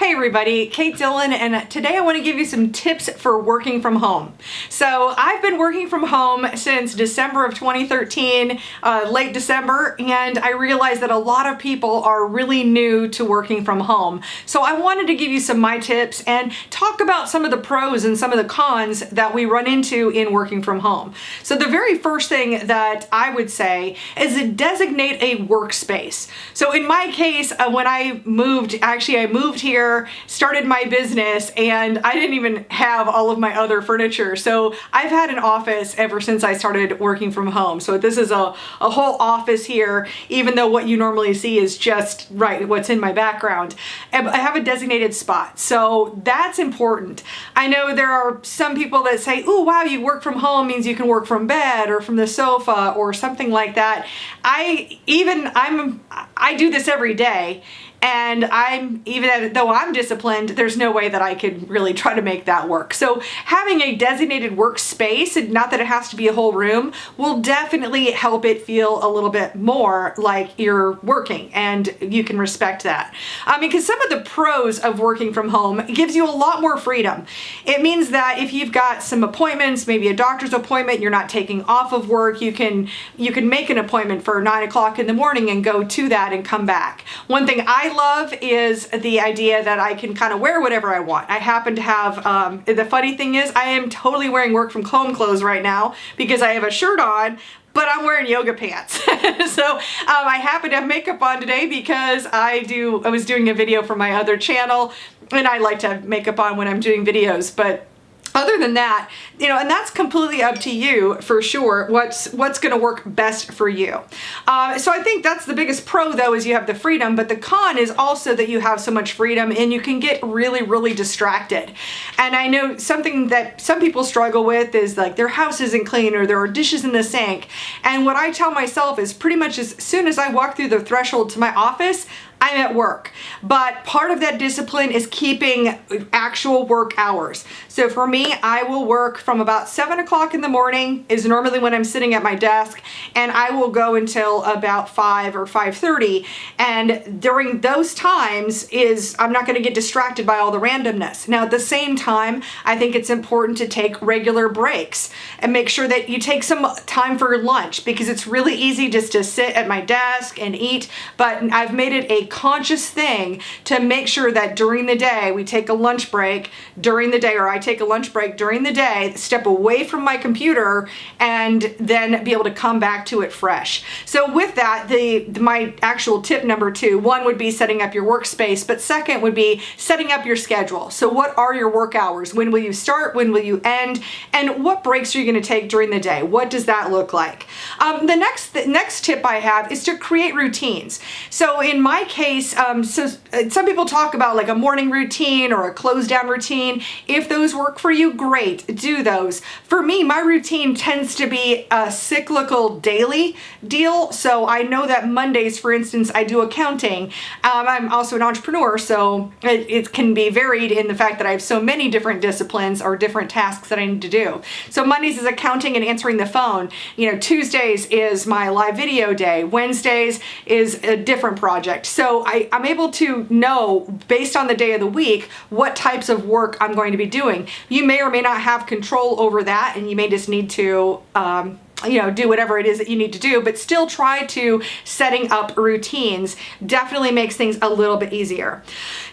Hey everybody, Kate Dillon, and today I want to give you some tips for working from home. So I've been working from home since December of 2013, late December, and I realized that a lot of people are really new to working from home. So I wanted to give you some of my tips and talk about some of the pros and some of the cons that we run into in working from home. So the very first thing that I would say is to designate a workspace. So in my case, when I moved here, started my business, and I didn't even have all of my other furniture. So I've had an office ever since I started working from home. So this is a whole office here, even though what you normally see is just what's in my background. I have a designated spot. So that's important. I know there are some people that say, oh wow, you work from home means you can work from bed or from the sofa or something like that. I do this every day. And even though I'm disciplined, there's no way that I could really try to make that work. So having a designated workspace, and not that it has to be a whole room, will definitely help it feel a little bit more like you're working, and you can respect that. Because some of the pros of working from home, it gives you a lot more freedom. It means that if you've got some appointments, maybe a doctor's appointment, you're not taking off of work, you can make an appointment for 9 o'clock in the morning and go to that and come back. One thing I love is the idea that I can kind of wear whatever I want. I happen to have, the funny thing is I am totally wearing work from home clothes right now because I have a shirt on, but I'm wearing yoga pants. So I happen to have makeup on today because I was doing a video for my other channel, and I like to have makeup on when I'm doing videos. But other than that, and that's completely up to you for sure, what's going to work best for you. So I think that's the biggest pro though, is you have the freedom, but the con is also that you have so much freedom and you can get really, really distracted. And I know something that some people struggle with is like their house isn't clean or there are dishes in the sink. And what I tell myself is pretty much as soon as I walk through the threshold to my office, I'm at work. But part of that discipline is keeping actual work hours. So for me, I will work from about 7 o'clock in the morning is normally when I'm sitting at my desk, and I will go until about 5 or 5:30. And during those times I'm not going to get distracted by all the randomness. Now at the same time, I think it's important to take regular breaks and make sure that you take some time for lunch, because it's really easy just to sit at my desk and eat, but I've made it a conscious thing to make sure that during the day we take a lunch break during the day, or I take a lunch break during the day, step away from my computer, and then be able to come back to it fresh. So with that, my actual tip number 2, one would be setting up your workspace, but second would be setting up your schedule. So what are your work hours? When will you start? When will you end? And what breaks are you going to take during the day? What does that look like? The next tip I have is to create routines. So in my case, some people talk about like a morning routine or a close down routine. If those work for you, great, do those. For me, my routine tends to be a cyclical daily deal. So I know that Mondays, for instance, I do accounting. I'm also an entrepreneur, so it can be varied in the fact that I have so many different disciplines or different tasks that I need to do. So Mondays is accounting and answering the phone. Tuesdays is my live video day. Wednesdays is a different project. So I'm able to know, based on the day of the week, what types of work I'm going to be doing. You may or may not have control over that, and you may just need to do whatever it is that you need to do, but still try to setting up routines definitely makes things a little bit easier.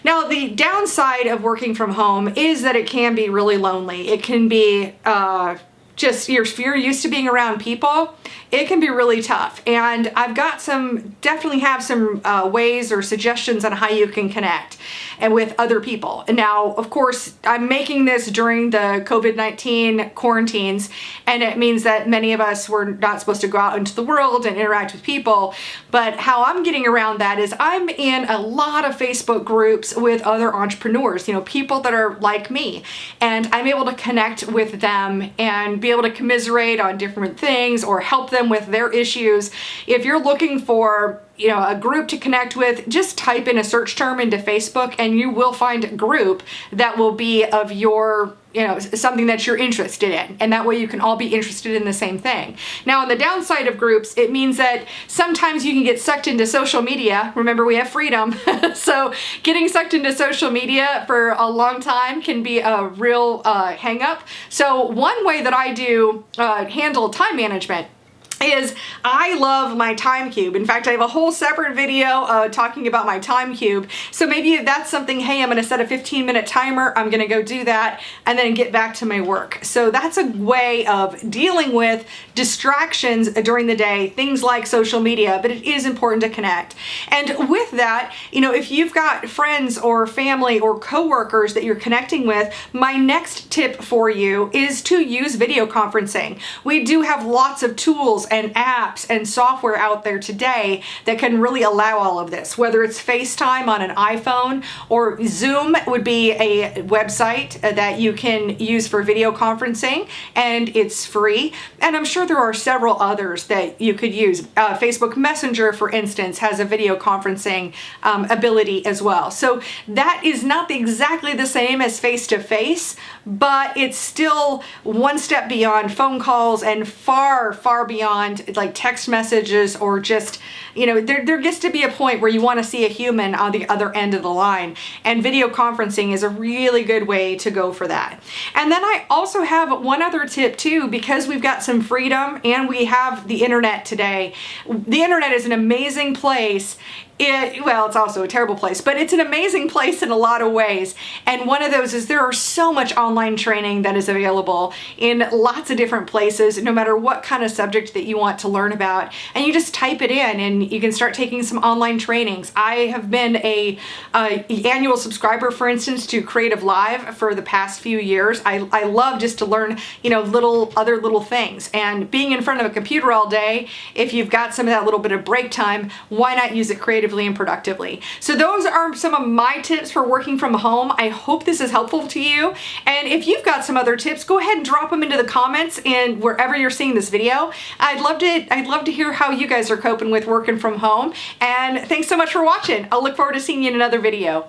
Now, the downside of working from home is that it can be really lonely. It can be if you're used to being around people, it can be really tough. And I've got definitely have some ways or suggestions on how you can connect and with other people. And now, of course, I'm making this during the COVID-19 quarantines, and it means that many of us were not supposed to go out into the world and interact with people. But how I'm getting around that is I'm in a lot of Facebook groups with other entrepreneurs, people that are like me, and I'm able to connect with them and be able to commiserate on different things or help them with their issues. If you're looking for a group to connect with, just type in a search term into Facebook and you will find a group that will be of your, something that you're interested in. And that way you can all be interested in the same thing. Now, on the downside of groups, it means that sometimes you can get sucked into social media. Remember, we have freedom. So getting sucked into social media for a long time can be a real hang up. So one way that I do handle time management is I love my time cube. In fact, I have a whole separate video talking about my time cube. So maybe if that's something, hey, I'm gonna set a 15-minute timer, I'm gonna go do that and then get back to my work. So that's a way of dealing with distractions during the day, things like social media, but it is important to connect. And with that, if you've got friends or family or coworkers that you're connecting with, my next tip for you is to use video conferencing. We do have lots of tools and apps and software out there today that can really allow all of this, whether it's FaceTime on an iPhone or Zoom would be a website that you can use for video conferencing, and it's free. And I'm sure there are several others that you could use. Facebook Messenger, for instance, has a video conferencing ability as well. So that is not exactly the same as face-to-face, but it's still one step beyond phone calls and far, far beyond like text messages or just, there gets to be a point where you want to see a human on the other end of the line. And video conferencing is a really good way to go for that. And then I also have one other tip too, because we've got some freedom and we have the internet today. The internet is an amazing place. It's also a terrible place, but it's an amazing place in a lot of ways. And one of those is there are so much online training that is available in lots of different places, no matter what kind of subject that you want to learn about. And you just type it in and you can start taking some online trainings. I have been a annual subscriber, for instance, to Creative Live for the past few years. I love just to learn, other little things. And being in front of a computer all day, if you've got some of that little bit of break time, why not use it creatively and productively? So those are some of my tips for working from home. I hope this is helpful to you. And if you've got some other tips, go ahead and drop them into the comments and wherever you're seeing this video. I'd love to hear how you guys are coping with working from home. And thanks so much for watching. I'll look forward to seeing you in another video.